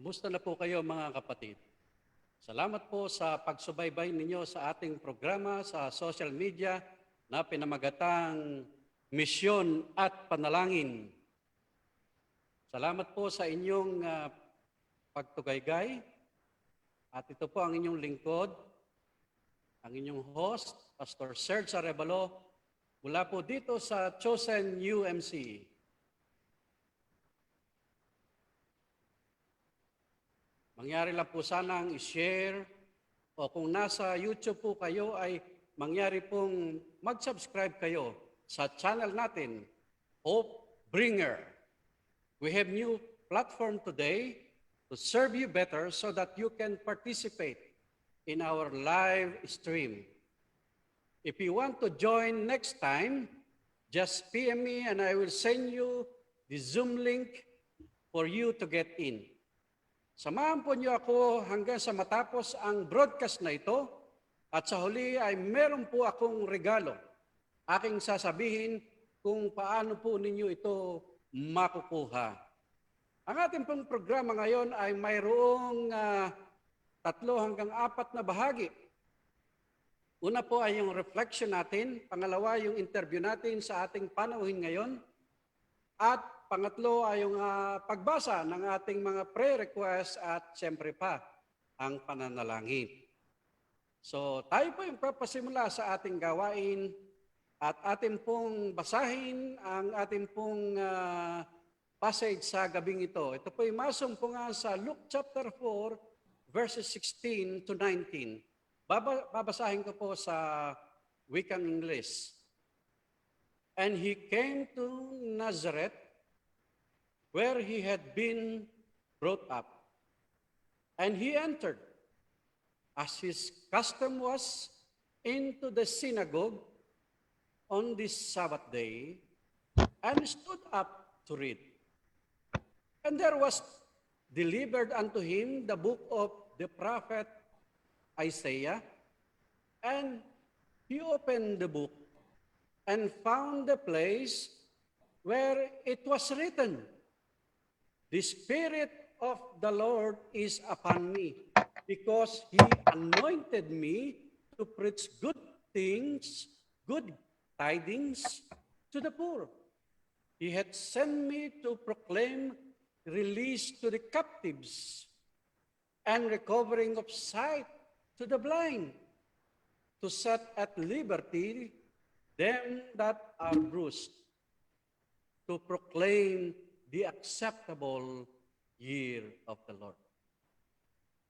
Kumusta na po kayo mga kapatid? Salamat po sa pagsubaybay ninyo sa ating programa sa social media na pinamagatang Misyon at Panalangin. Salamat po sa inyong pagtugaygay at ito po ang inyong lingkod, ang inyong host, Pastor Serge Arevalo, mula po dito sa Chosen UMC. Mangyari lang po sanang i-share o kung nasa YouTube po kayo ay mangyari pong mag-subscribe kayo sa channel natin, Hope Bringer. We have new platform today to serve you better so that you can participate in our live stream. If you want to join next time, just PM me and I will send you the Zoom link for you to get in. Samahan po niyo ako hanggang sa matapos ang broadcast na ito at sa huli ay meron po akong regalo. Aking sasabihin kung paano po ninyo ito makukuha. Ang ating pong programa ngayon ay mayroong 3 hanggang 4 na bahagi. Una po ay yung reflection natin, pangalawa yung interview natin sa ating panauhin ngayon, at pangatlo ay yung pagbasa ng ating mga prayer requests at siyempre pa ang pananalangin. So tayo po yung papasimula sa ating gawain at ating pong basahin ang ating pong passage sa gabing ito. Ito po yung masumpungan sa Luke chapter 4 verses 16 to 19. Babasahin ko po sa wikang English. And he came to Nazareth, where he had been brought up. And he entered, as his custom was, into the synagogue on this Sabbath day, and stood up to read. And there was delivered unto him the book of the prophet Isaiah, and he opened the book and found the place where it was written, "The Spirit of the Lord is upon me, because He anointed me to preach good tidings to the poor. He had sent me to proclaim release to the captives and recovering of sight to the blind, to set at liberty them that are bruised, to proclaim the acceptable year of the Lord."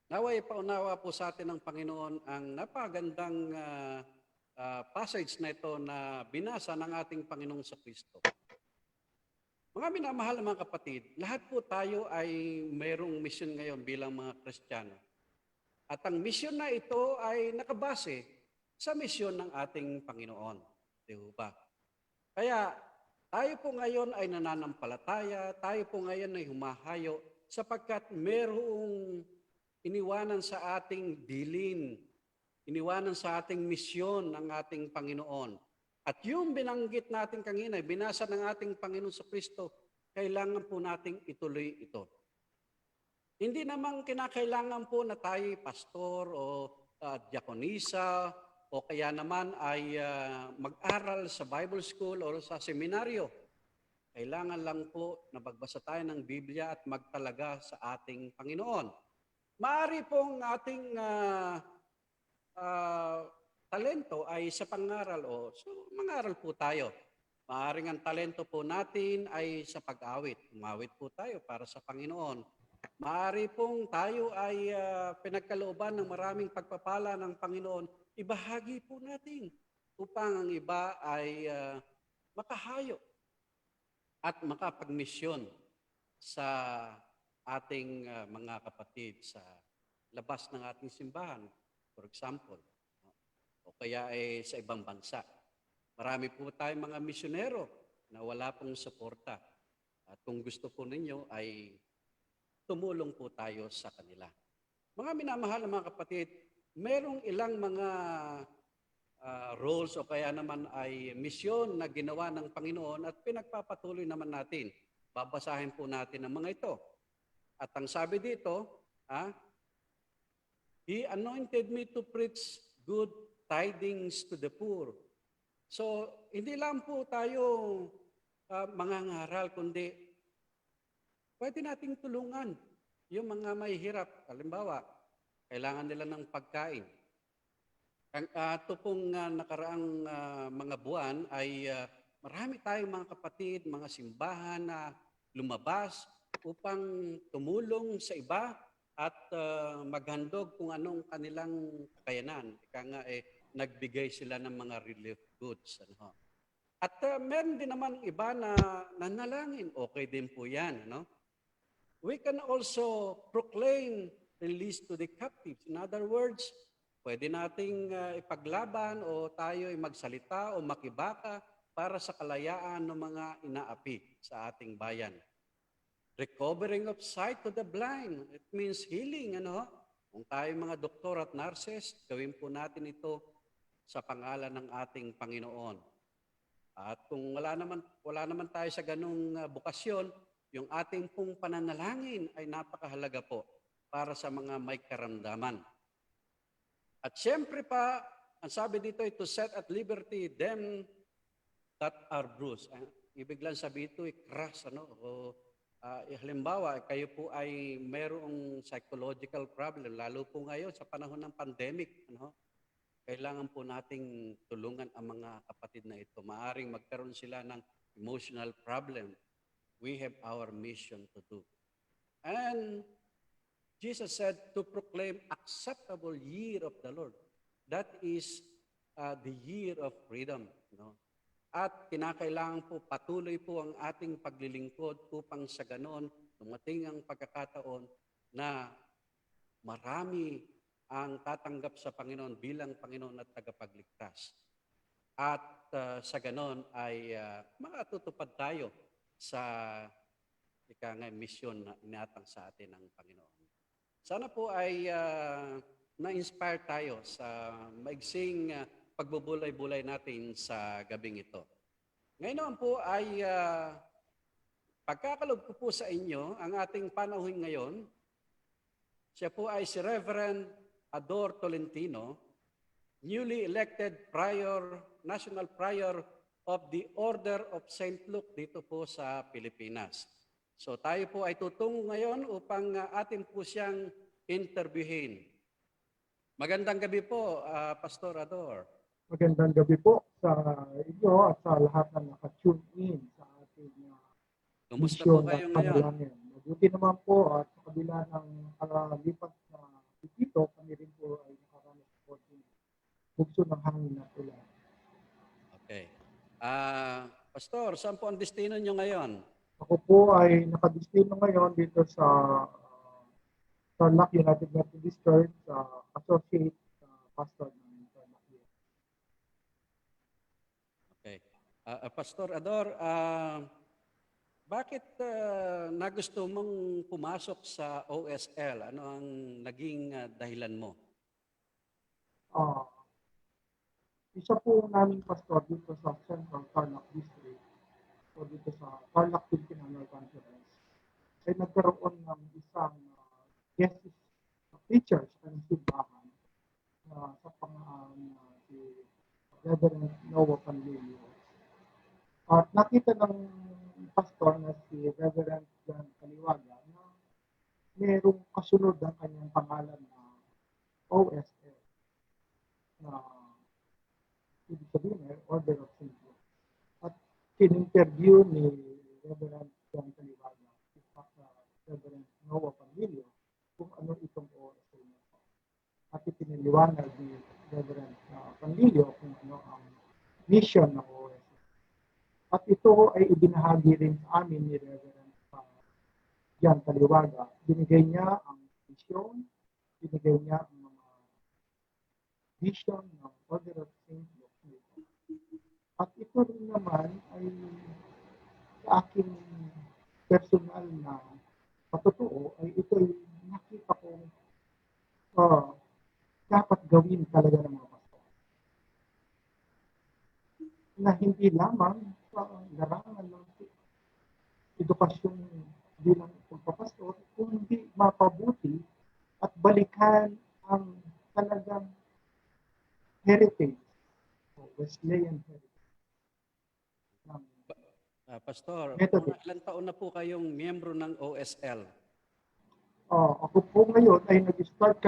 Naway paunawa po sa atin ng Panginoon ang napagandang passage na ito na binasa ng ating Panginoong Kristo. Mga minamahal na mga kapatid, lahat po tayo ay mayroong misyon ngayon bilang mga Kristiyano. At ang misyon na ito ay nakabase sa misyon ng ating Panginoon. Di ba? Kaya tayo po ngayon ay nananampalataya, tayo po ngayon ay humahayo sapagkat merong iniwanan sa ating dilin, iniwanan sa ating misyon ng ating Panginoon. At yung binanggit natin kanina, binasa ng ating Panginoon sa Kristo, kailangan po nating ituloy ito. Hindi naman kinakailangan po na tayo pastor o diakonisa o kaya naman ay mag-aral sa Bible school o sa seminaryo. Kailangan lang po na magbasa tayo ng Biblia at magtalaga sa ating Panginoon. Maaari pong ating talento ay sa pangaral mangaral po tayo. Maaaring ang talento po natin ay sa pag-awit. Umawit po tayo para sa Panginoon. Maaari pong tayo ay pinagkalooban ng maraming pagpapala ng Panginoon. Ibahagi po natin upang ang iba ay makahayo at makapagmisyon sa ating mga kapatid sa labas ng ating simbahan, for example, o kaya ay sa ibang bansa. Marami po tayong mga misyonero na wala pong suporta. At kung gusto po ninyo ay tumulong po tayo sa kanila. Mga minamahal na mga kapatid, merong ilang mga roles o kaya naman ay misyon na ginawa ng Panginoon at pinagpapatuloy naman natin. Babasahin po natin ang mga ito. At ang sabi dito, ah, He anointed me to preach good tidings to the poor. So, hindi lang po tayo mangangaral, kundi pwede nating tulungan yung mga mahihirap. Halimbawa, kailangan nila ng pagkain. Ito pong nakaraang mga buwan ay marami tayong mga kapatid, mga simbahan na lumabas upang tumulong sa iba at maghandog kung anong kanilang kakayanan. Ika nga nagbigay sila ng mga relief goods. Ano? At meron din naman iba na nanalangin. Okay din po yan. Ano? We can also proclaim release to the captives. In other words, pwede nating ipaglaban o tayo ay magsalita o makibaka para sa kalayaan ng mga inaapi sa ating bayan. Recovering of sight to the blind. It means healing. Ano? Kung tayo mga doktor at nurses, gawin po natin ito sa pangalan ng ating Panginoon. At kung wala naman tayo sa ganung bukasyon, yung ating pong pananalangin ay napakahalaga po para sa mga may karamdaman. At siyempre pa, ang sabi dito ay to set at liberty them that are bruised. Ibig lang sabi ito ay crush. Halimbawa, kayo po ay mayroong psychological problem, lalo po ngayon sa panahon ng pandemic. Kailangan po nating tulungan ang mga kapatid na ito. Maaring magkaroon sila ng emotional problem. We have our mission to do. And Jesus said to proclaim acceptable year of the Lord. That is the year of freedom. At kinakailangan po patuloy po ang ating paglilingkod upang sa ganon dumating ang pagkakataon na marami ang tatanggap sa Panginoon bilang Panginoon at tagapagligtas. At sa ganon ay makatutupad tayo sa misyon na inatang sa atin ng Panginoon. Sana po ay na-inspire tayo sa maigsing pagbubulay-bulay natin sa gabing ito. Ngayon naman po ay pagkakalob ko po sa inyo ang ating panahon ngayon. Siya po ay si Reverend Ador Tolentino, newly elected National Prior of the Order of St. Luke dito po sa Pilipinas. So tayo po ay tutungo ngayon upang atin po siyang interviewin. Magandang gabi po, Pastor Ador. Magandang gabi po sa inyo at sa lahat na naka-tune in sa ating Kumusta po kayo ngayon? Mabuti naman po at sa kabila ng lipat na dito, kami rin po ay nakaranas po ng bugso ng hangin at ulan. Okay. Pastor, saan po ang destino nyo ngayon? Ako po ay nakadestino ngayon dito sa Tarlac United Methodist Church, associate pastor ng Tarlac. Okay. Pastor Ador, bakit nagusto mong pumasok sa OSL? Ano ang naging dahilan mo? Isa po namin pastor dito sa Central Tarlac District o dito sa Tarlac Filipino Conference ay nagkaroon ng isang guest preacher sa kanyang simbahan sa pangalan si Reverend Noah Panlilio. At nakita ng pastor na si Reverend John Kaliwaga na mayroong kasunod ng kanyang pangalan na OSL na ibig sabihin Order of St. Luke. At kin-interview ni Reverend John Kaliwaga si Reverend Noah Panlilio kung ano itong OSL na ito. At ipiniliwanag ni Reverend Panlilio kung ano ang mission ng OSL. At ito ay ibinahagi rin sa amin ni Reverend John Kaliwaga. Binigay niya ang mission, binigay niya ang mga vision ng Order of St. Luke. At ito rin naman ay sa aking personal na patotoo ay ito ay nakita ko dapat gawin talaga ng mga pastor. Na hindi lamang sa larangan ng edukasyon bilang pagpapastor, kundi mapabuti at balikan ang talagang heritage o Wesleyan heritage ng Pastor, Methodist. mga ilan taon na po kayong miyembro ng OSL? Ako po ngayon ay nag-start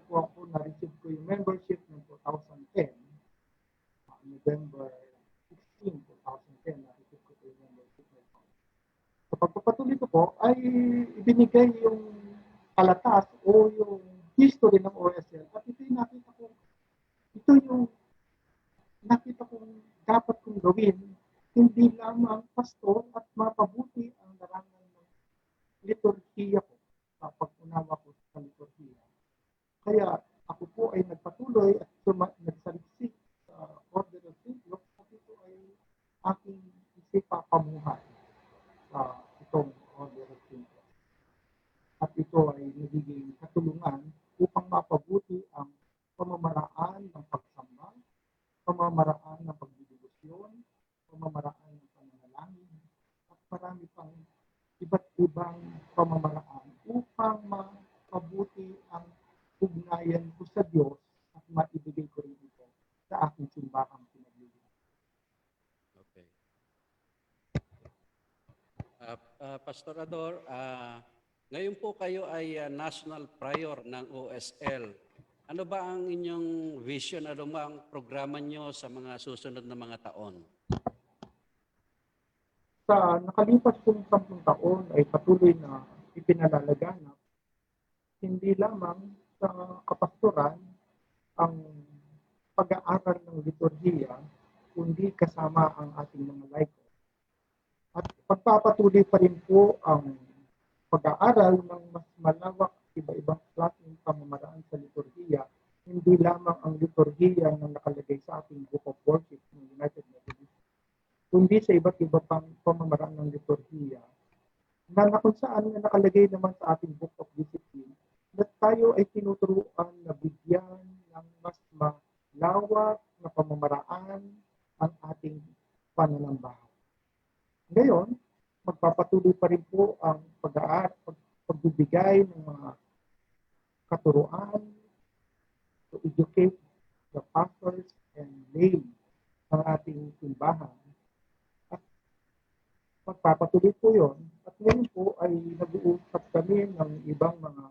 po ako, na-receive ko yung membership ng 2010, November 16, 2010, na-receive ko yung membership na ito. Sa pagpapatuloy ko po ay ibinigay yung kalatas o yung history ng OSL at ito yung nakita kong dapat kong gawin, hindi lamang pastor at mapabuti ang larangan ng liturhiya ko sa pag-unawa ko sa liturhiya. Kaya ako po ay nagpatuloy at nagsaliksik sa Order of St. Luke at ito ay aking isipapamuhay sa itong Order of St. Luke. At ito ay nagiging katulungan upang mapabuti ang pamamaraan ng pagsamba, pamamaraan ng pagdidibusyon, pamamaraan ng pananalangin, at marami pang iba't ibang pamamaraan upang mapabuti ang ugnayan ko sa Diyos at maibigay ko rin ito sa aking simbahang pinaglilingkuran. Okay. Pastor Ador, ngayon po kayo ay National Prior ng OSL. Ano ba ang inyong vision? Ano ba ang programa nyo sa mga susunod na mga taon? Sa nakalipas kong 10 taon ay patuloy na ipinalalaganap hindi lamang sa kapastoran ang pag-aaral ng liturhiya, kundi kasama ang ating mga laiko. At pagpapatuloy pa rin po ang pag-aaral ng mas malawak iba-ibang klaseng pamamaraan sa liturhiya, hindi lamang ang liturhiya na nakalagay sa ating Book of Worship ng United Methodist, kundi sa iba't iba pang pamamaraan ng liturhiya na kung saan na nakalagay naman sa ating Book of Discipline na tayo ay tinuturuan na bigyan ng mas malawak na pamamaraan ang ating pananambahan. Ngayon, magpapatuloy pa rin po ang pagbibigay ng mga katuruan to educate the pastors and lay ng ating simbahan. At magpapatuloy po yun. At ngayon po ay nag-uusap kami ng ibang mga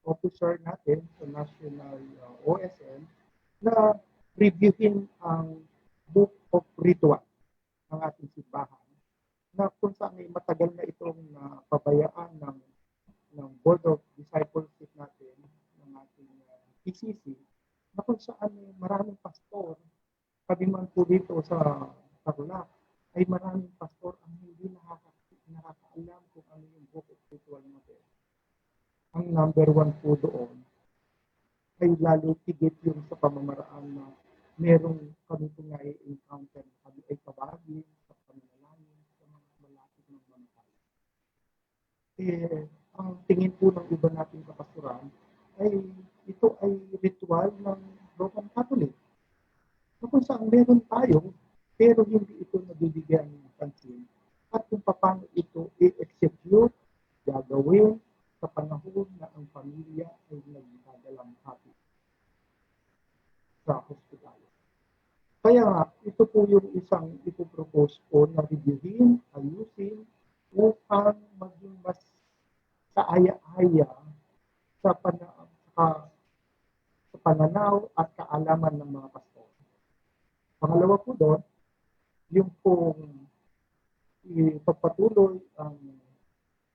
officer natin sa National OSL na reviewin ang Book of Ritual ng ating simbahan na kung saan ay matagal na itong pabayaan ng Board of Discipleship natin ng ating PCC na kung saan maraming pastor, sabi man po dito sa Tarlac, ay maraming pastor ang hindi nakakaalam kung ano yung Book of Ritual natin. Ang number 1 po doon ay lalo tigit yung sa pamamaraan na merong kami po nga i-encounter na kami ay kabagin sa pananalangin sa mga malapit ng bantal. Ang tingin po ng iba nating kapastoran ay ito ay ritual ng Roman Catholic. So kung saan meron tayo, pero hindi ito nabibigyan ng pansin at kung paano ito i-execute, gagawin sa panahon na ang pamilya ay nagdadalamhati sa hospital. Kaya nga, ito po yung isang ipopropose ko na reviewin, ayusin, upang maging mas kaaya-aya sa pananaw at kaalaman ng mga pastor. Pangalawa po doon, yung pong ipagpatuloy ang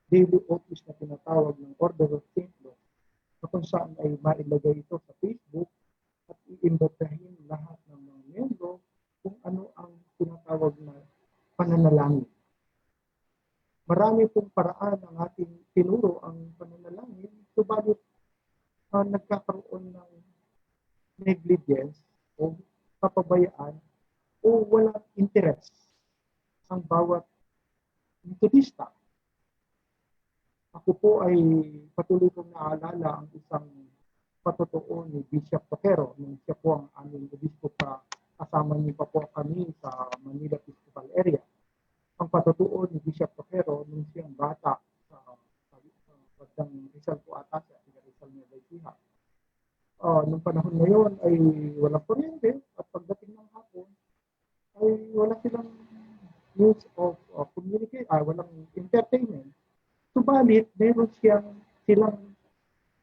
daily office na tinatawag ng Order of St. Luke, na kung saan ay mailagay ito sa Facebook at iimbitahin lahat ng mga miyembro kung ano ang tinatawag na pananalangin. Marami pong paraan ang ating tinuro ang pananalangin, subalit nagkakaroon ng negligence o kapabayaan o walang interest ang bawat metodista. Ako po ay patuloy kong naalala ang isang patotoo ni Bishop Toquero nung siya po ang aming obispo pa kasama niyo pa po kami sa Manila Episcopal Area. Ang patotoo ni Bishop Toquero nung siyang bata sa bandang nung panahon ngayon ay walang kuryente at pagdating ng hapon ay wala silang use of walang entertainment. Subalit, meron silang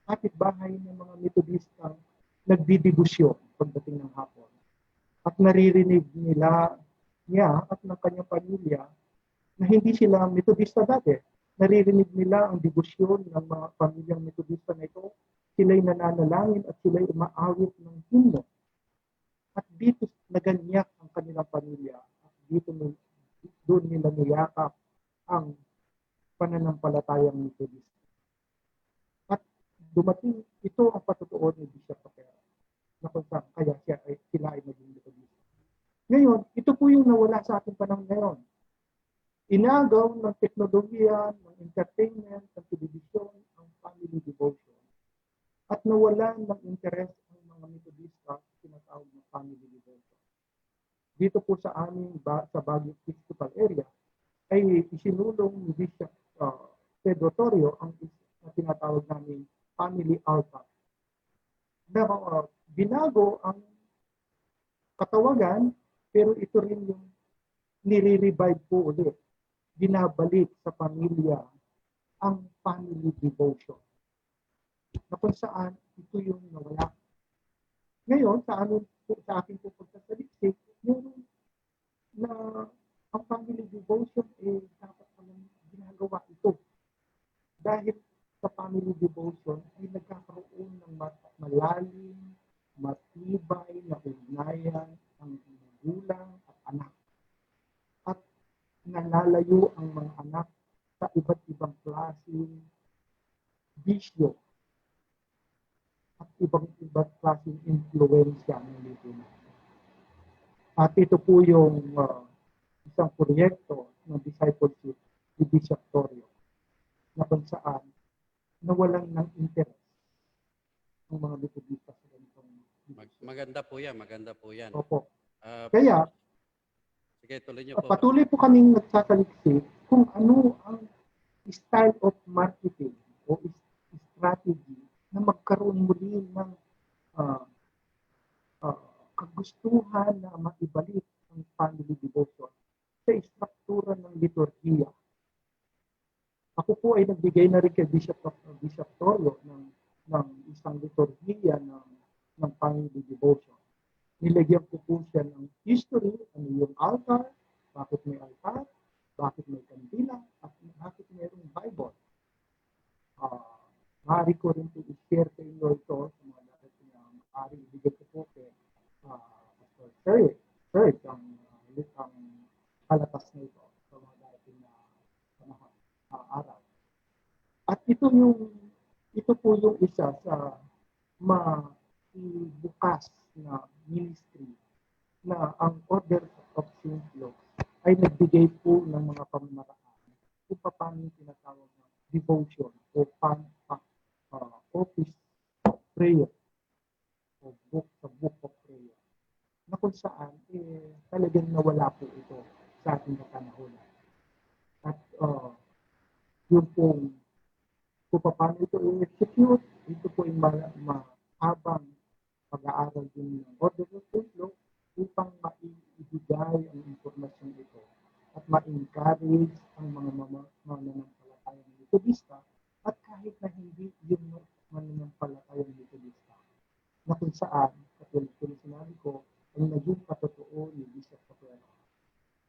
kapitbahay ng mga Metodistang nagdidibusyon pagdating ng hapon. At naririnig niya at ng kanyang pamilya na hindi sila Metodista dati. Naririnig nila ang dibusyon ng mga pamilyang Metodista na ito. Sila'y nananalangin at sila'y umaawit ng himno. At dito naganyak ang kanilang pamilya. At doon nila niyakap ang pananampalatayang Metodista. At dumating ito ang patutuon ni Bishop Paquero na kung saan kaya sila ay naging Metodista. Ngayon, ito po yung nawala sa ating panahon ngayon. Inagaw ng teknolohiya, ng entertainment, ng telebisyon, ang family devotion. At nawalan ng interest ang mga Metodista sa tinatawag ng family devotion. Dito po sa amin, sa Baguio Episcopal area, ay isinulong ni Bishop Pedro Torrio ang tinatawag namin family altar. Na binago ang katawagan, pero ito rin yung nire-revive po ulit. Binabalik sa pamilya ang family devotion. Na kung saan ito yung nawala. Ngayon, sa ating po pagkasaliksik, meron na ang family devotion dapat palang ginagawa ito. Dahil sa family devotion ay nagkakaroon ng malalim, matibay na ugnayan ang magulang at anak. At nalalayo ang mga anak sa iba't ibang klaseng bisyo at iba't klaseng influensya ng lipunan. At ito po yung isang proyekto ng discipleship ni Bishop Torrio na kung saan nawalan ng interest ng mga Metodista sa ganitong. Maganda po yan, maganda po yan. Opo. Kaya, sige, tuloy niyo po. patuloy po kaming nagsasaliksik kung ano ang style of marketing o strategy na magkaroon muli ng kagustuhan na maibalik ang family devotion sa istruktura ng liturhiya. Ako po ay nagbigay na rin kay Bishop Torrio ng isang liturhiya ng family devotion. Nilagyan ko po siya ng history, ano yung altar, bakit may altar, bakit may kandila, at bakit mayroong Bible. Maaari ko rin po i-share sa inyo ito sa mga dapat na maaari ibigay ko po kay Sir, ang halatas na ito sa mga dating na araw. At ito po yung isa sa bukas na ministry na ang Order of St. Luke ay nagbigay po ng mga pamamaraan kung paano tinatawag na devotion o office of prayer o book of prayer na kung saan talagang nawala po ito sa ating katanahunan. At yung pong kung paano ito i-execute, ito po yung mahabang pag-aaral din ng Order of St. Luke upang maibigay ang impormasyon ito at ma-encourage ang mga mananampalatayang Metodista at kahit na hindi yung mananampalatayang Metodista na kung saan, katulad ko na sinabi ko, ang naging patotoo ni Bishop Paquero.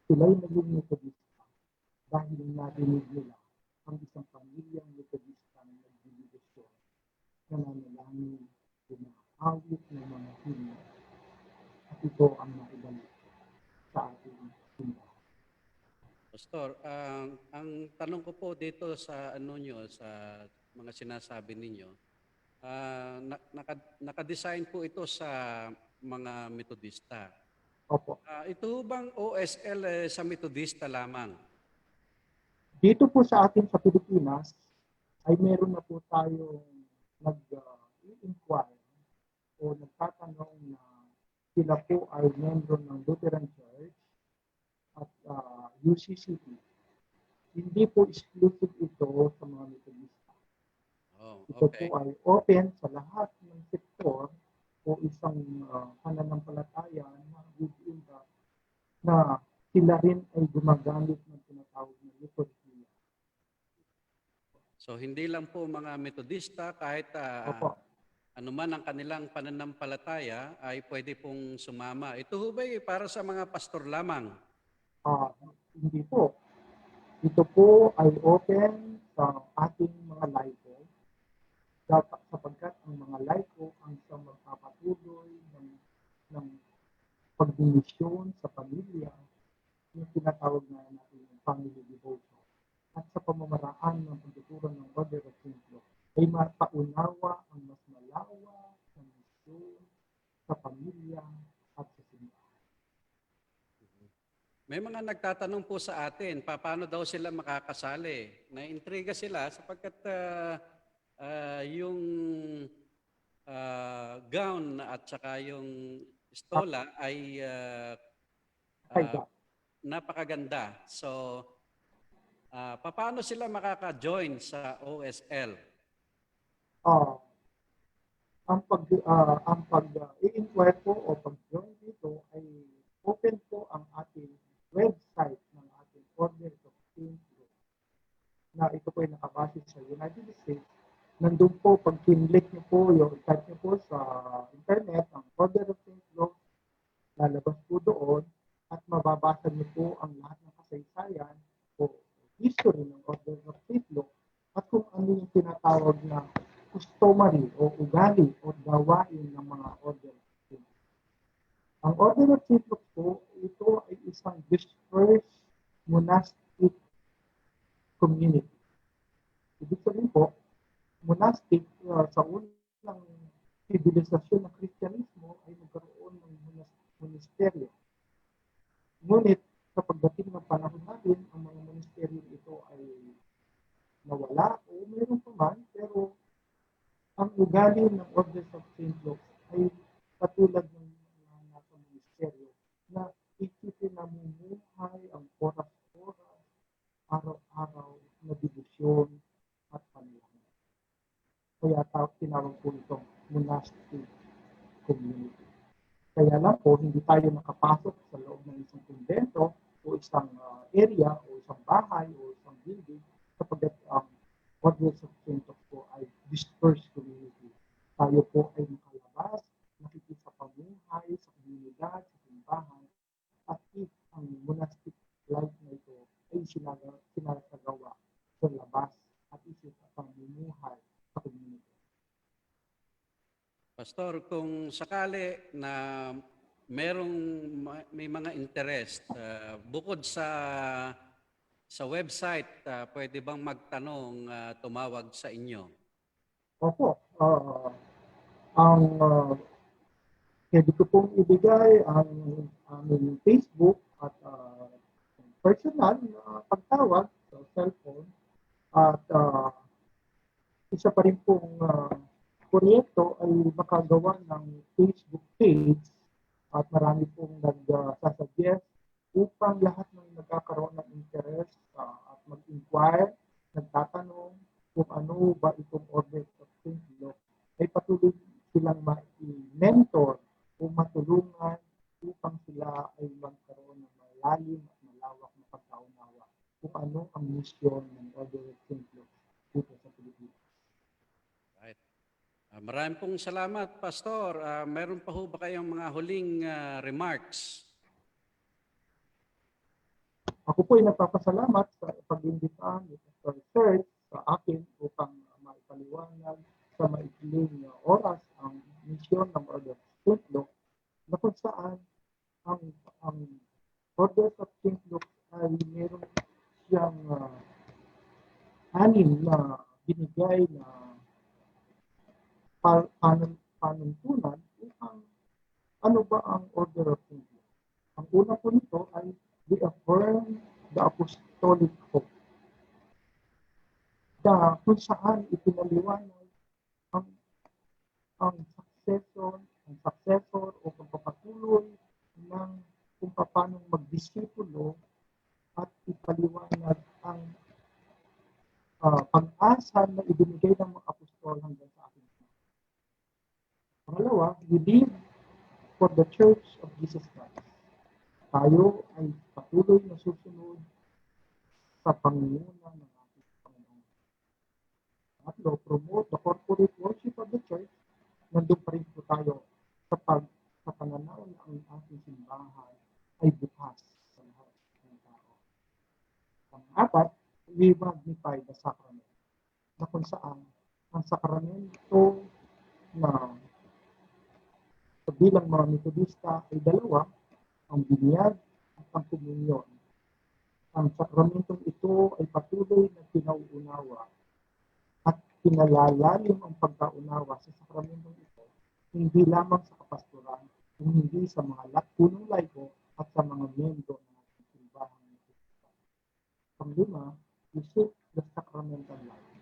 Sila'y naging Metodista dahil narinig nila ang isang pamilyang Metodista na nagdidibusyon na nanalangin, umaawit ng mga himno. At ito ang naibalik sa ating simbahan. Pastor, ang tanong ko po dito sa sa mga sinasabi ninyo, naka-design po ito sa mga Metodista. Opo. Ito bang OSL sa Metodista lamang? Dito po sa atin sa Pilipinas ay meron na po tayong nag-inquire o nagtatanong na sila po ay membro ng Lutheran Church at UCCP. Hindi po exclusive ito sa mga Metodista. Oh, Ito po okay. ay open sa lahat ng sektor o isang pananampalataya na within the na sila rin ay gumagamit ng tinatawag na liturgia. So hindi lang po mga Metodista, kahit Opo. ano man ang kanilang pananampalataya ay pwede pong sumama. Ito ho ba'y para sa mga pastor lamang? Ah, hindi po. Ito po ay open sa ating mga laiko dapat sapagkat ang mga laiko ang siyang magpapatuloy ng pagdimisyon sa pamilya, yung tinatawag na natin yung family devotion. At sa pamamaraan ng pagtuturo ng Order of St. Luke, ay mapaunawa ang mas malawak na misyon sa pamilya at sa simbahan. May mga nagtatanong po sa atin, paano daw sila makakasali? Naintriga sila sapagkat yung gown at saka yung stola ay ah, Kaya, napakaganda. So, paano sila makaka-join sa OSL? ah, i-inquire po o pag-join dito ay open po ang ating website ng ating Order of St. Luke na ito po ay nakabase sa United States. Nandun po, pag kinlik niyo po, yung type niyo po sa internet, ang Order of St. Luke, lalabas po doon at mababasa niyo po ang lahat ng kasaysayan o history ng Order of St. Luke at kung ano yung tinatawag na customary o ugali o gawain ng mga Order of St. Luke. Ang Order of St. Luke po, ito ay isang dispersed monastic community. Ibig sabihin po, monastic sa unang sibilisasyon ng Kristyanismo ay nagkaroon ng monasteryo. Ngunit sa pagdating ng panahon natin, ang mga monasteryo ito ay nawala o mayroon pa man, pero ang ugali ng Order of St. Luke ay katulad ng mga nasa monasteryo na ikinamumuhay ang oras-oras, araw-araw na debosyon at panalangin. Kaya tinawag po itong monastic community. Kaya lang po, hindi tayo makapasok sa loob ng isang kumbento o isang area o isang bahay o isang building sapagkat ang Orders of St. Luke po ay dispersed community. Tayo po ay makalabas, nakikisapamuhay sa komunidad, sa simbahan, at if ang monastic life na ito ay sinasagawa sa labas at isip at pamumuhay sa community. Pastor, kung sakali na may mga interest, bukod sa website, pwede bang magtanong, tumawag sa inyo? Opo, ang pwede ko pong ibigay ang aming Facebook at personal na pagtawag sa cellphone at isa pa rin pong proyekto ay makagawa ng Facebook page at marami pong nagsasuggest upang lahat ng nagkakaroon ng interest at mag-inquire, nagtatanong kung ano ba itong Order of St. Luke ay patuloy silang ma-mentor o matulungan upang sila ay magkaroon ng malalim at malawak na pagkaunawa kung ano ang misyon ng Order of St. Luke dito sa Pilipinas. Right. Maraming pong salamat, Pastor. Meron pa ho ba kayong mga huling remarks? Ako po ay nagpapasalamat sa pag-imbita ni Pastor Serge sa akin upang maipaliwanag sa maikling oras ang misyon ng Order of St. Luke na kung saan ang Order of St. Luke ay meron siyang anim na binigay na panuntunan upang ano ba ang Order of St. Luke. Ang una po nito ay reaffirm the apostolic hope. Kung saan ipinaliwanag ang successor o pagpapatuloy ng kung paano magdisipulo at ipaliwanag ang pag-asa na ibinigay ng mga apostol Paul hanggang sa ating mga. Pangalawa, we live for the Church of Jesus Christ. Tayo ay patuloy na susunod sa pangunguna ng ating Panginoon. Tatlo, promote the corporate worship of the church. Nandun pa rin po tayo sa pananaw na ang ating simbahan ay bukas sa lahat ng tao. Pang-apat, we magnify the sacrament, na kung saan ang sakramento na sa bilang mga Metodista ay dalawa, ang binyag at ang komunyon. Ang sakramentong ito ay patuloy na pinauunawa at pinalalalim ang pagkaunawa sa sakramentong ito, hindi lamang sa kapastoran, kung hindi sa mga punong laiko at sa mga miyembro ng ating simbahan. Panglima, we seek the sacramental life,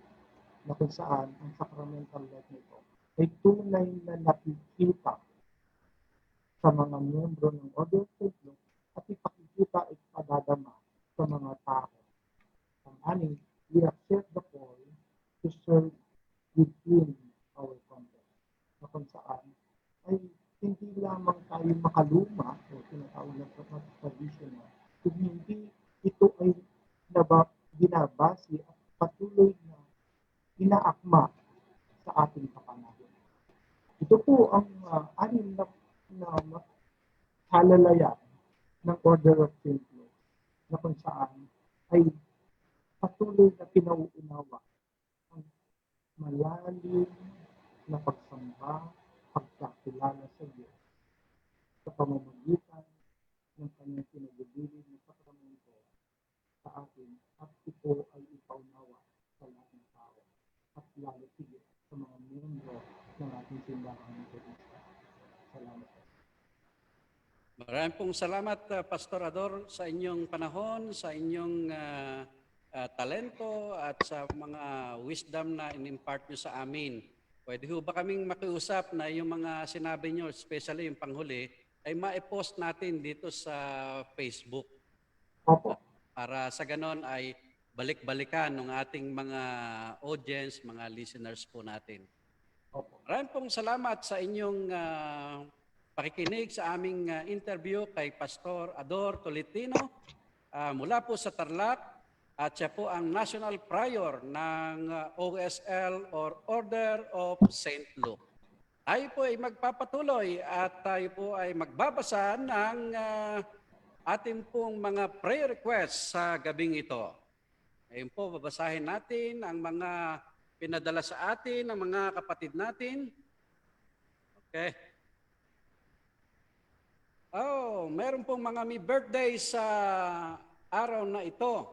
na kung saan ang sacramental life nito ay tunay na nakikita sa mga miyembro ng Order of St. Luke at ipakikita at padadama sa mga tao. Ang-anim, we accept the call to serve within our context, na kung saan ay hindi lamang tayo makaluma o tinatawag na traditional, kung hindi ito ay binabase at patuloy na inaakma sa ating kapanahon. Ito po ang anim na halalayan ng Order of St. Luke, na kung saan ay patuloy na pinauunawa ang malalim na pagsamba, pagkakilala sa Diyos sa pamamagitan ng kanyang pinagbibiling ng sakramento sa atin, at ito ay ipaunawa sa lahat ng tao at lalo higit sa mga miyembro ng ating simbahan ng Metodista. Salamat. Maraming pong salamat, Pastor Ador, sa inyong panahon, sa inyong talento at sa mga wisdom na in-impart nyo sa amin. Pwede ho ba kaming makiusap na yung mga sinabi nyo, especially yung panghuli, ay ma-post natin dito sa Facebook? Opo. Para sa ganon ay balik-balikan ng ating mga audience, mga listeners po natin. Opo. Maraming pong salamat sa inyong pakikinig sa aming interview kay Pastor Ador Tolentino mula po sa Tarlac, at siya po ang National Prior ng OSL or Order of St. Luke. Tayo po ay magpapatuloy at tayo po ay magbabasa ng ating pong mga prayer requests sa gabing ito. Ngayon po, babasahin natin ang mga pinadala sa atin ng mga kapatid natin. Okay. Oh, meron pong mga may birthday sa araw na ito.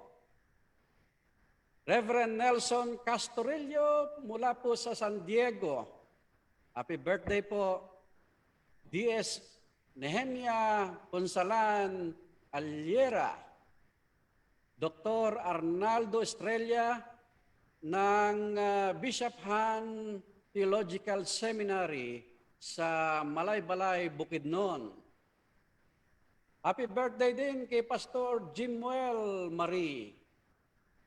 Reverend Nelson Castorillo mula po sa San Diego. Happy birthday po. D.S. Nehemia Ponsalan Aliera. Dr. Arnaldo Estrella ng Bishop Han Theological Seminary sa Malaybalay, Bukidnon. Happy birthday din kay Pastor Jimuel Marie,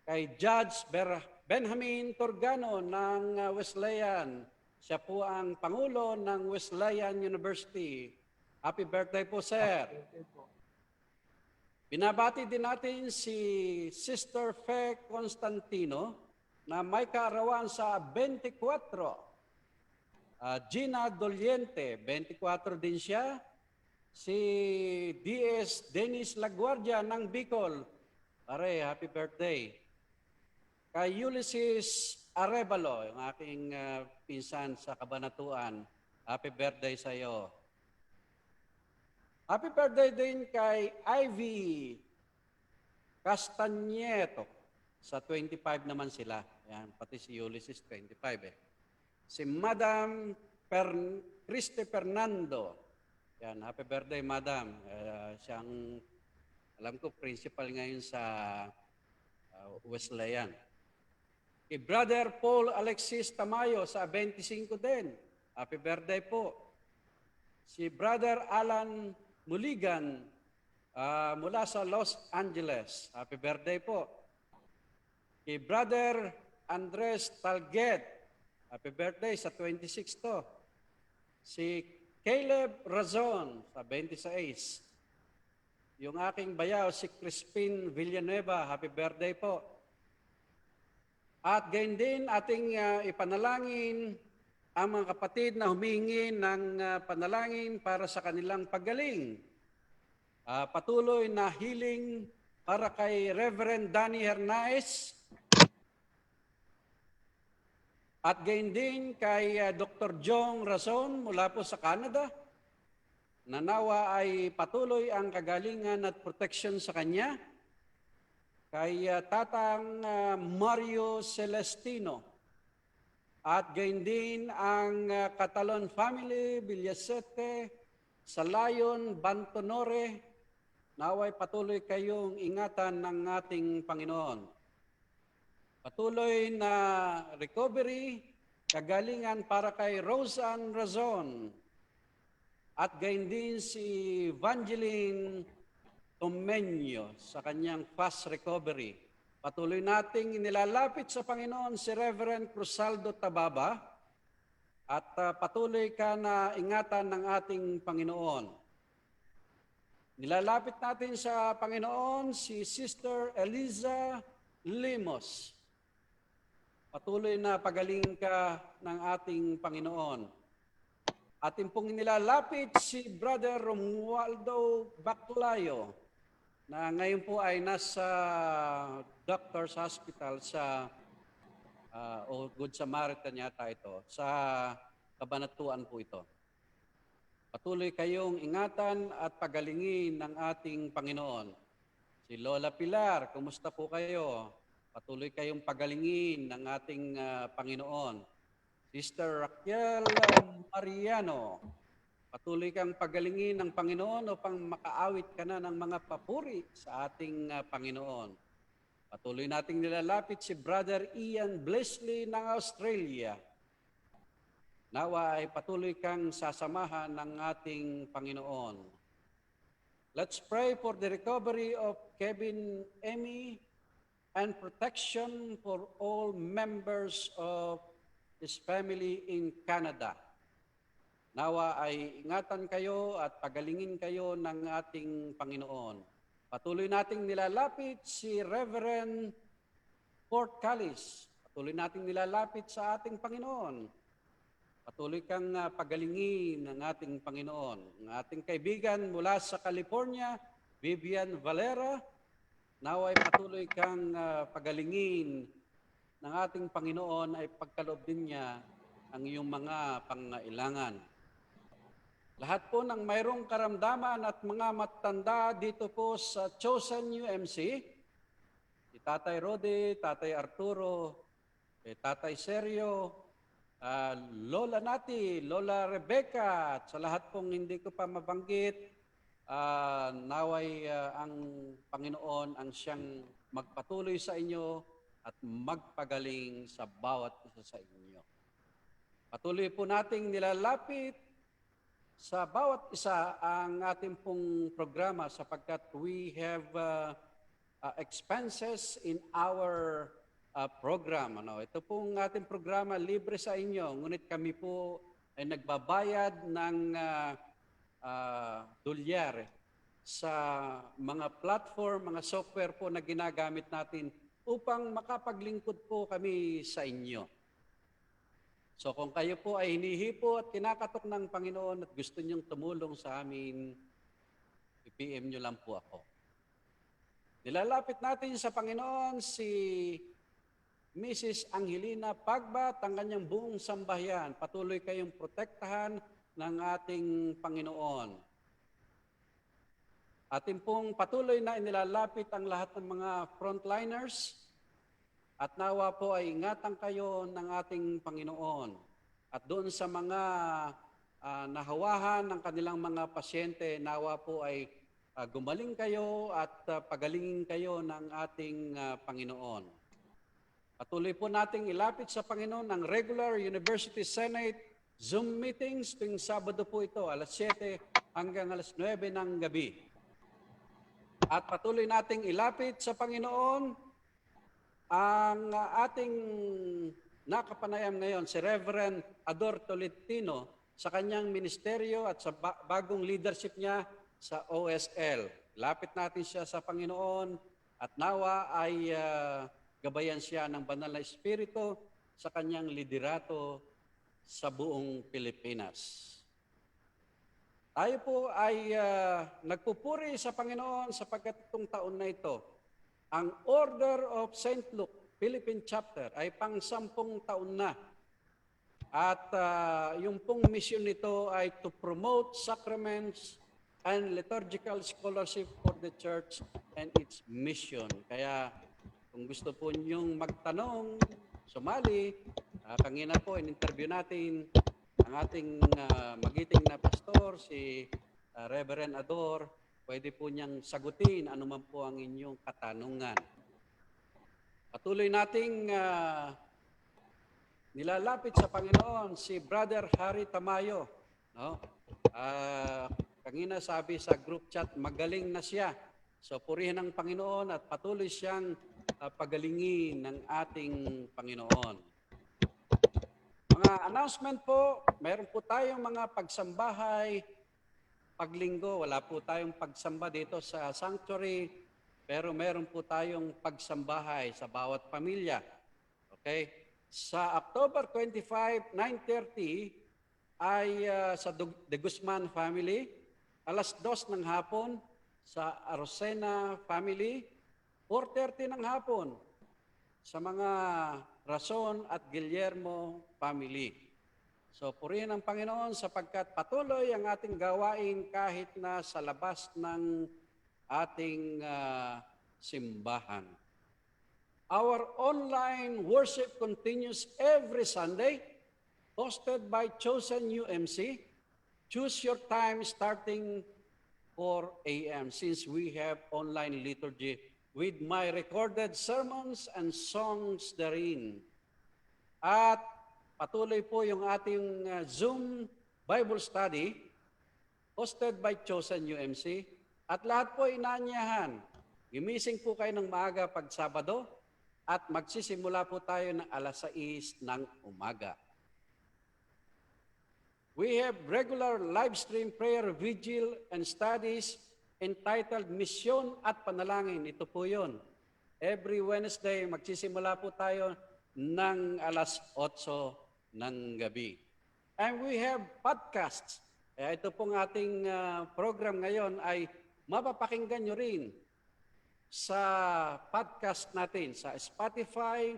kay Judge Benjamin Torgano ng Wesleyan. Siya po ang Pangulo ng Wesleyan University. Happy birthday po, sir. Binabati din natin si Sister Fe Constantino na may kaarawan sa 24. Gina Doliente, 24 din siya. Si D.S. Dennis Laguardia ng Bicol. Pare, happy birthday. Kay Ulysses Arevalo, yung aking pinsan sa Cabanatuan, happy birthday sa iyo. Happy birthday din kay Ivy Castañeto. Sa 25 naman sila. Yan, pati si Ulysses 25 eh. Si Madam Christy Fernando. Yan, happy birthday, Madam. Siyang, alam ko, principal ngayon sa Wesleyan. Kay Brother Paul Alexis Tamayo sa 25 din. Happy birthday po. Si Brother Alan Muligan mula sa Los Angeles. Happy birthday po. Kay Brother Andres Talget Happy birthday sa 26 to. Si Caleb Razon sa 26. Yung aking bayaw, si Crispin Villanueva, happy birthday po. At gayon din ating ipanalangin ang mga kapatid na humingi ng panalangin para sa kanilang paggaling. Patuloy na healing para kay Reverend Danny Hernaez at gayon din kay Dr. Jong Razon mula po sa Canada. Nanawa ay patuloy ang kagalingan at protection sa kanya. Kay Tatang Mario Celestino. At gayon din ang Catalon family, Villasete, Salayon, Bantonore, naway patuloy kayong ingatan ng ating Panginoon. Patuloy na recovery, kagalingan para kay Roseanne Razon. At gayon din si Evangeline Tomenyo sa kanyang fast recovery. Patuloy nating inilalapit sa Panginoon si Reverend Crusaldo Tababa at patuloy ka na ingatan ng ating Panginoon. Nilalapit natin sa Panginoon si Sister Eliza Limos. Patuloy na pagalingin ka ng ating Panginoon. Ating pong nilalapit si Brother Romualdo Baclayo na ngayon po ay nasa doctor's hospital sa Good Samaritan yata ito, sa Kabanatuan po ito. Patuloy kayong ingatan at pagalingin ng ating Panginoon. Si Lola Pilar, kumusta po kayo? Patuloy kayong pagalingin ng ating Panginoon. Sister Raquel Mariano, patuloy kang pagalingin ng Panginoon upang makaawit ka na ng mga papuri sa ating Panginoon. Patuloy nating nilalapit si Brother Ian Blesley ng Australia. Nawa ay patuloy kang sasamahan ng ating Panginoon. Let's pray for the recovery of Kevin Emmy and protection for all members of his family in Canada. Nawa ay ingatan kayo at pagalingin kayo ng ating Panginoon. Patuloy nating nilalapit si Reverend Fort Callis. Patuloy nating nilalapit sa ating Panginoon. Patuloy kang pagalingin ng ating Panginoon. Ang ating kaibigan mula sa California, Vivian Valera, nawa ay patuloy kang pagalingin ng ating Panginoon ay pagkaloob din niya ang iyong mga pangailangan. Lahat po ng mayroong karamdaman at mga matanda dito po sa Chosen UMC, si Tatay Rodi, Tatay Arturo, Tatay Sergio, Lola Nati, Lola Rebecca, at sa lahat pong hindi ko pa mabanggit, naway ang Panginoon ang siyang magpatuloy sa inyo at magpagaling sa bawat isa sa inyo. Patuloy po nating nilalapit sa bawat isa ang ating pong programa sapagkat we have expenses in our program. Ito pong ating programa libre sa inyo, ngunit kami po ay nagbabayad ng dolyar sa mga platform, mga software po na ginagamit natin upang makapaglingkod po kami sa inyo. So kung kayo po ay hinihipo at kinakatok ng Panginoon at gusto niyong tumulong sa amin, i-PM niyo lang po ako. Nilalapit natin sa Panginoon si Mrs. Angelina Pagbat, ang kanyang buong sambahayan. Patuloy kayong protektahan ng ating Panginoon. Atin pong patuloy na inilalapit ang lahat ng mga frontliners at nawa po ay ingatan kayo ng ating Panginoon. At doon sa mga nahawahan ng kanilang mga pasyente, nawa po ay gumaling kayo at pagalingin kayo ng ating Panginoon. Patuloy po nating ilapit sa Panginoon ang regular University Senate Zoom meetings tuwing Sabado po ito, alas 7 hanggang alas 9 ng gabi. At patuloy nating ilapit sa Panginoon ang ating nakapanayam ngayon, si Reverend Ador Tolentino, sa kanyang ministeryo at sa bagong leadership niya sa OSL. Lapit natin siya sa Panginoon at nawa ay gabayan siya ng banal na Espiritu sa kanyang liderato sa buong Pilipinas. Tayo po ay nagpupuri sa Panginoon sapagkat itong taon na ito, ang Order of St. Luke, Philippine Chapter, ay pang-10 taon na. At yung pong mission nito ay to promote sacraments and liturgical scholarship for the church and its mission. Kaya kung gusto po ninyong magtanong, sumali, kanina po in-interview natin ang ating magiting na pastor, si Reverend Ador, pwede po niyang sagutin anuman po ang inyong katanungan. Patuloy nating nilalapit sa Panginoon si Brother Harry Tamayo. No? Kanina sabi sa group chat, magaling na siya. So purihin ng Panginoon at patuloy siyang pagalingin ng ating Panginoon. Mga announcement po, meron po tayong mga pagsambahay, paglinggo. Wala po tayong pagsamba dito sa sanctuary, pero meron po tayong pagsambahay sa bawat pamilya. Okay? Sa October 25, 9:30 ay sa De Guzman family, alas 2 ng hapon sa Arocena family, 4:30 ng hapon sa mga Rason at Guillermo family. So purihin ang Panginoon sapagkat patuloy ang ating gawain kahit na sa labas ng ating simbahan. Our online worship continues every Sunday, hosted by Chosen UMC. Choose your time starting 4 a.m. since we have online liturgy with my recorded sermons and songs therein. At patuloy po yung ating Zoom Bible study hosted by Chosen UMC. At lahat po inaanyahan. Gimising po kayo ng maaga pag Sabado at magsisimula po tayo ng alas 6 ng umaga. We have regular live stream prayer, vigil, and studies entitled Misyon at Panalangin. Ito po yun. Every Wednesday, magsisimula po tayo ng alas 8 ng gabi. And we have podcasts. Ito pong ating program ngayon ay mapapakinggan nyo rin sa podcast natin sa Spotify,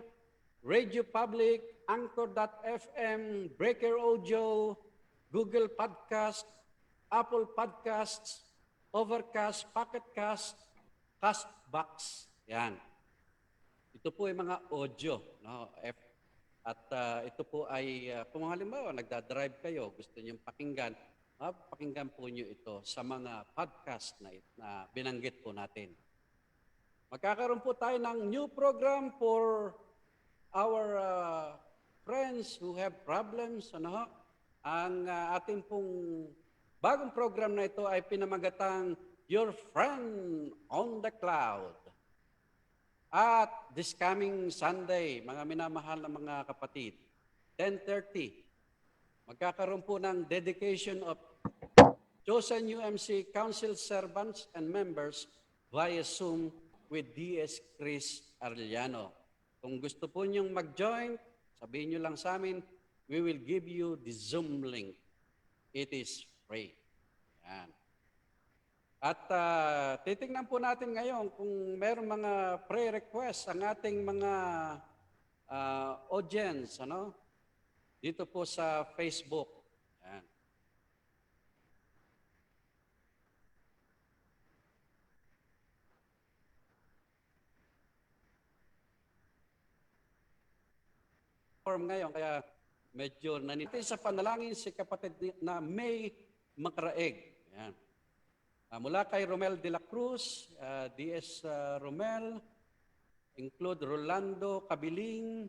Radio Public, Anchor.fm, Breaker Audio, Google Podcast, Apple Podcasts, Overcast, Pocketcast, Castbox. Yan. Ito po ay mga audio. No? At ito po ay, kung halimbawa, nagdadrive kayo, gusto niyong pakinggan, pakinggan po niyo ito sa mga podcast na binanggit po natin. Magkakaroon po tayo ng new program for our friends who have problems. Ang ating pong bagong program na ito ay pinamagatang Your Friend on the Cloud. At this coming Sunday, mga minamahal na mga kapatid, 10:30, magkakaroon po ng dedication of Chosen UMC Council Servants and Members via Zoom with D.S. Chris Arellano. Kung gusto po niyong mag-join, sabihin niyo lang sa amin, we will give you the Zoom link. It is free. Yan. At titingnan po natin ngayon kung meron mga prayer requests ang ating mga audience, dito po sa Facebook. Yan. Ngayon, kaya medyo nanitay sa panalangin si kapatid na May Macraeg. Yan. Mula kay Romel de la Cruz, D.S. Romel, include Rolando Cabiling,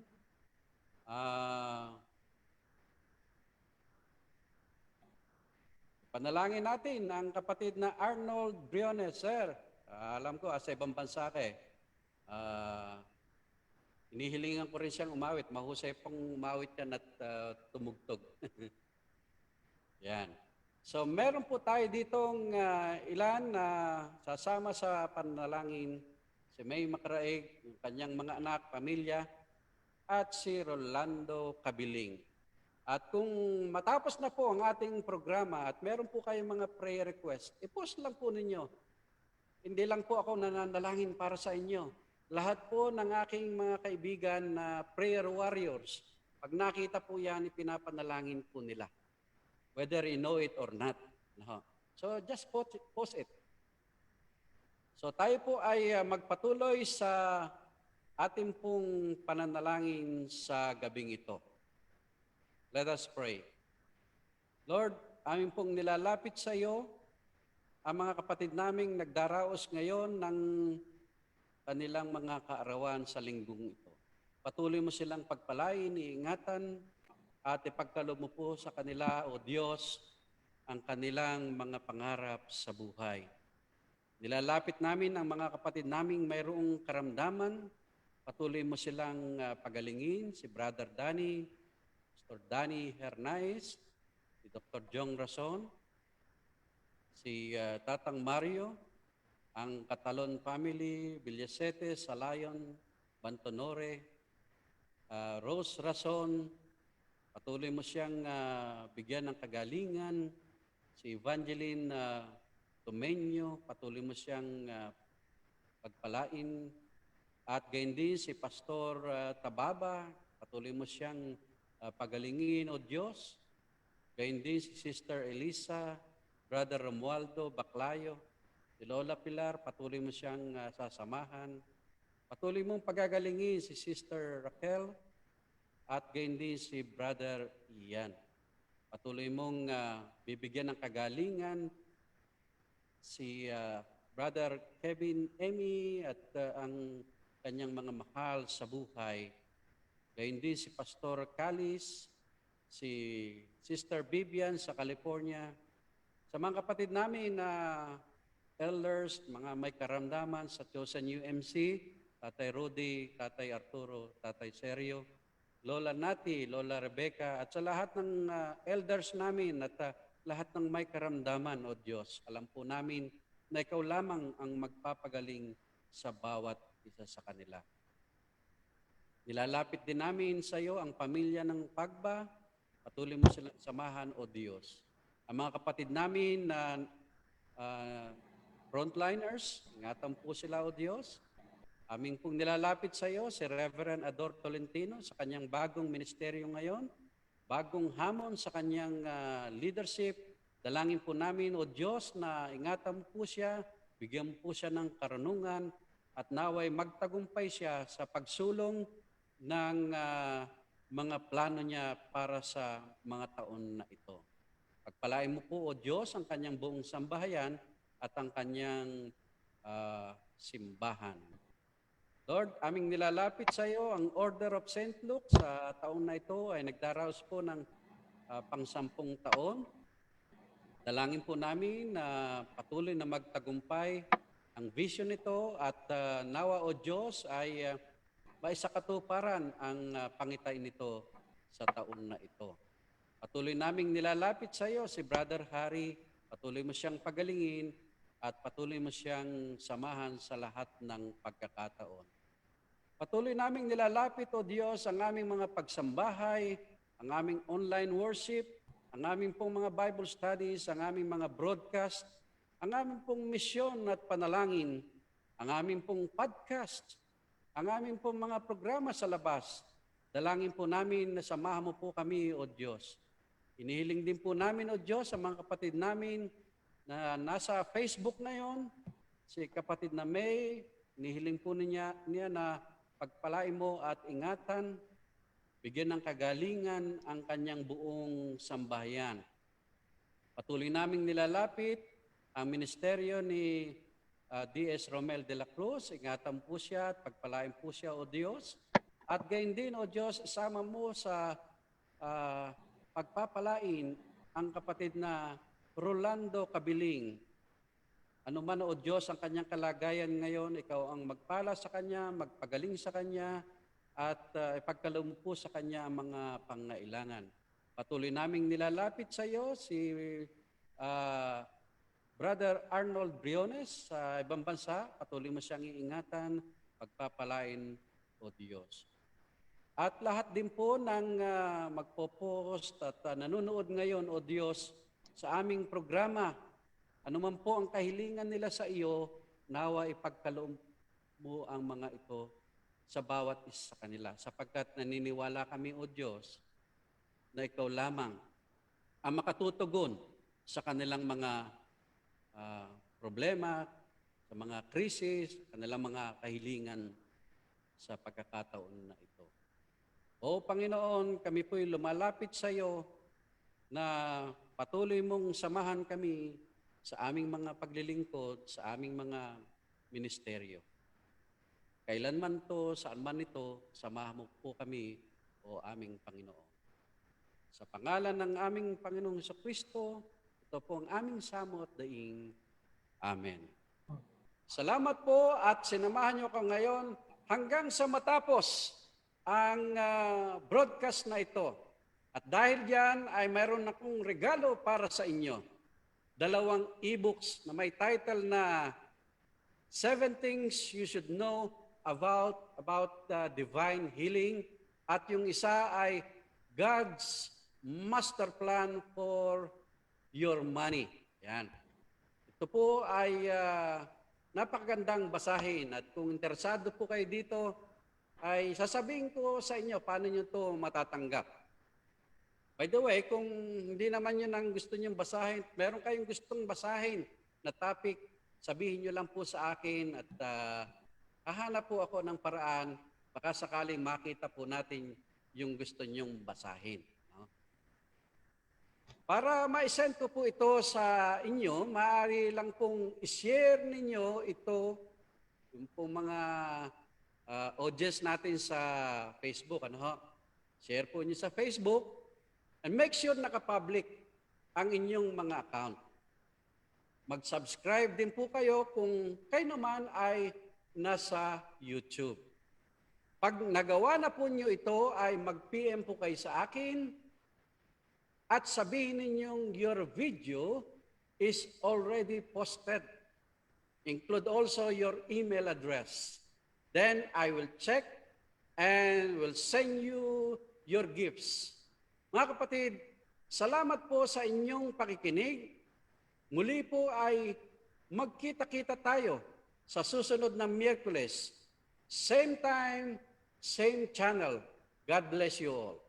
panalangin natin ang kapatid na Arnold Briones, sir. Alam ko, sa ibang bansa ka Hinihilingan ko rin siyang umawit. Mahusay pong umawit yan at tumugtog. Yan. So meron po tayo ditong ilan na sasama sa panalangin. Si May Macraig, yung kanyang mga anak, pamilya, at si Rolando Cabiling. At kung matapos na po ang ating programa at meron po kayong mga prayer request, i-post lang po ninyo. Hindi lang po ako nananalangin para sa inyo. Lahat po ng aking mga kaibigan na prayer warriors, pag nakita po yan, ipinapanalangin po nila. Whether you know it or not. No. So just post it. So tayo po ay magpatuloy sa ating pong pananalangin sa gabing ito. Let us pray. Lord, amin pong nilalapit sa iyo ang mga kapatid naming nagdaraos ngayon ng kanilang mga kaarawan sa linggong ito. Patuloy mo silang pagpalain, iingatan, at ipagkaloob mo po sa kanila, O Diyos, ang kanilang mga pangarap sa buhay. Nilalapit namin ang mga kapatid naming mayroong karamdaman. Patuloy mo silang pagalingin, si Brother Danny, Dr. Danny Hernaiz, si Dr. Jong Rason, si Tatang Mario, ang Catalon family, Villasete, Salayon, Bantonore, Rose Rason, patuloy mo siyang bigyan ng kagalingan, si Evangeline Tomenyo, patuloy mo siyang pagpalain, at gayon din si Pastor Tababa, patuloy mo siyang pagalingin, O Diyos. Gayon din si Sister Elisa, Brother Romualdo Baclayo, si Lola Pilar, patuloy mo siyang sasamahan. Patuloy mong pagagalingin si Sister Raquel at gayon din si Brother Ian. Patuloy mong bibigyan ng kagalingan si Brother Kevin Emmy at ang kanyang mga mahal sa buhay. Gayon din si Pastor Calis, si Sister Vivian sa California, sa mga kapatid namin na elders, mga may karamdaman sa Chosen UMC, Tatay Rudy, Tatay Arturo, Tatay Sergio, Lola Nati, Lola Rebecca, at sa lahat ng elders namin at lahat ng may karamdaman, O Diyos, alam po namin na Ikaw lamang ang magpapagaling sa bawat isa sa kanila. Nilalapit din namin sa iyo ang pamilya ng Pagba. Patuloy mo silang samahan, O Diyos. Ang mga kapatid namin na frontliners, ingatan po sila, O Diyos. Aming pong nilalapit sa iyo si Reverend Ador Tolentino sa kanyang bagong ministeryo ngayon, bagong hamon sa kanyang leadership. Dalangin po namin, O Diyos, na ingatan po siya, bigyan po siya ng karunungan, at naway magtagumpay siya sa pagsulong ng mga plano niya para sa mga taon na ito. Pagpalain mo po, O Diyos, ang kanyang buong sambahayan at ang kanyang simbahan. Lord, aming nilalapit sa iyo ang Order of St. Luke sa taon na ito ay nagdaraos po ng pang-10 taon. Dalangin po namin na patuloy na magtagumpay ang vision nito at nawa, O Diyos, ay maisakatuparan ang pangitain nito sa taon na ito. Patuloy naming nilalapit sa iyo si Brother Harry, patuloy mo siyang pagalingin at patuloy mo siyang samahan sa lahat ng pagkakataon. Patuloy naming nilalapit, O Diyos, ang aming mga pagsambahay, ang aming online worship, ang aming pong mga Bible studies, ang aming mga broadcast, ang aming pong misyon at panalangin, ang aming pong podcast, ang aming pong mga programa sa labas. Dalangin po namin na samahan mo po kami, O Diyos. Inihiling din po namin, O Diyos, sa mga kapatid namin na nasa Facebook ngayon, si kapatid na May, inihiling po niya na pagpalain mo at ingatan, bigyan ng kagalingan ang kanyang buong sambahayan. Patuloy naming nilalapit ang ministeryo ni D.S. Romel de la Cruz, ingatan po siya at pagpalain po siya, O Diyos. At gayon din, O Diyos, isama mo sa pagpapalain ang kapatid na Rolando Cabiling. Ano man, O Diyos, ang kanyang kalagayan ngayon, ikaw ang magpala sa kanya, magpagaling sa kanya, at ipagkaloob mo po sa kanya ang mga pangailangan. Patuloy naming nilalapit sa iyo si ah, Brother Arnold Briones sa ibang bansa. Patuloy mo siyang iingatan, pagpapalain, O Diyos. At lahat din po ng magpo-post at nanonood ngayon, O Diyos, sa aming programa, anuman po ang kahilingan nila sa iyo, nawa ipagkaloob mo ang mga ito sa bawat isa sa kanila. Sapagkat naniniwala kami, O Diyos, na ikaw lamang ang makatutugon sa kanilang mga problema, sa mga krisis, kanilang mga kahilingan sa pagkakataon na ito. O Panginoon, kami po'y lumalapit sa iyo na patuloy mong samahan kami sa aming mga paglilingkod, sa aming mga ministeryo. Kailanman to, saan man ito, samahan mo po kami, O aming Panginoon. Sa pangalan ng aming Panginoong Jesucristo, ito po ang aming samot daing. Amen. Salamat po at sinamahan niyo ko ngayon hanggang sa matapos ang broadcast na ito. At dahil diyan ay mayroon akong regalo para sa inyo. 2 e-books na may title na 7 Things You Should Know about Divine Healing. At yung isa ay God's Master Plan for Your Money. Yan. Ito po ay napakagandang basahin at kung interesado po kayo dito, ay sasabihin ko sa inyo paano nyo ito matatanggap. By the way, kung hindi naman yun ang gusto nyo basahin, meron kayong gustong basahin na topic, sabihin nyo lang po sa akin at hahanap po ako ng paraan, baka sakaling makita po natin yung gusto nyong basahin. Para ma-send ko po ito sa inyo, maaari lang pong i-share ninyo ito, yung pong mga audience natin sa Facebook. Share po niyo sa Facebook and make sure naka-public ang inyong mga account. Mag-subscribe din po kayo kung kayo naman ay nasa YouTube. Pag nagawa na po niyo ito, ay mag-PM po kayo sa akin at sabihin ninyong your video is already posted. Include also your email address. Then I will check and will send you your gifts. Mga kapatid, salamat po sa inyong pakikinig. Muli po ay magkita-kita tayo sa susunod na Miyerkules. Same time, same channel. God bless you all.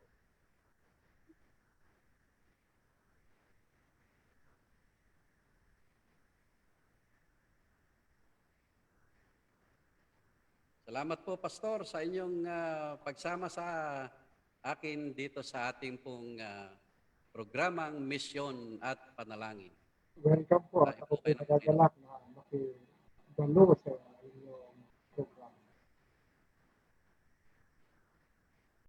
Salamat po, Pastor, sa inyong pagsama sa akin dito sa ating pong programang Misyon at Panalangin. Welcome po. At ako po nagagalak na makidalo sa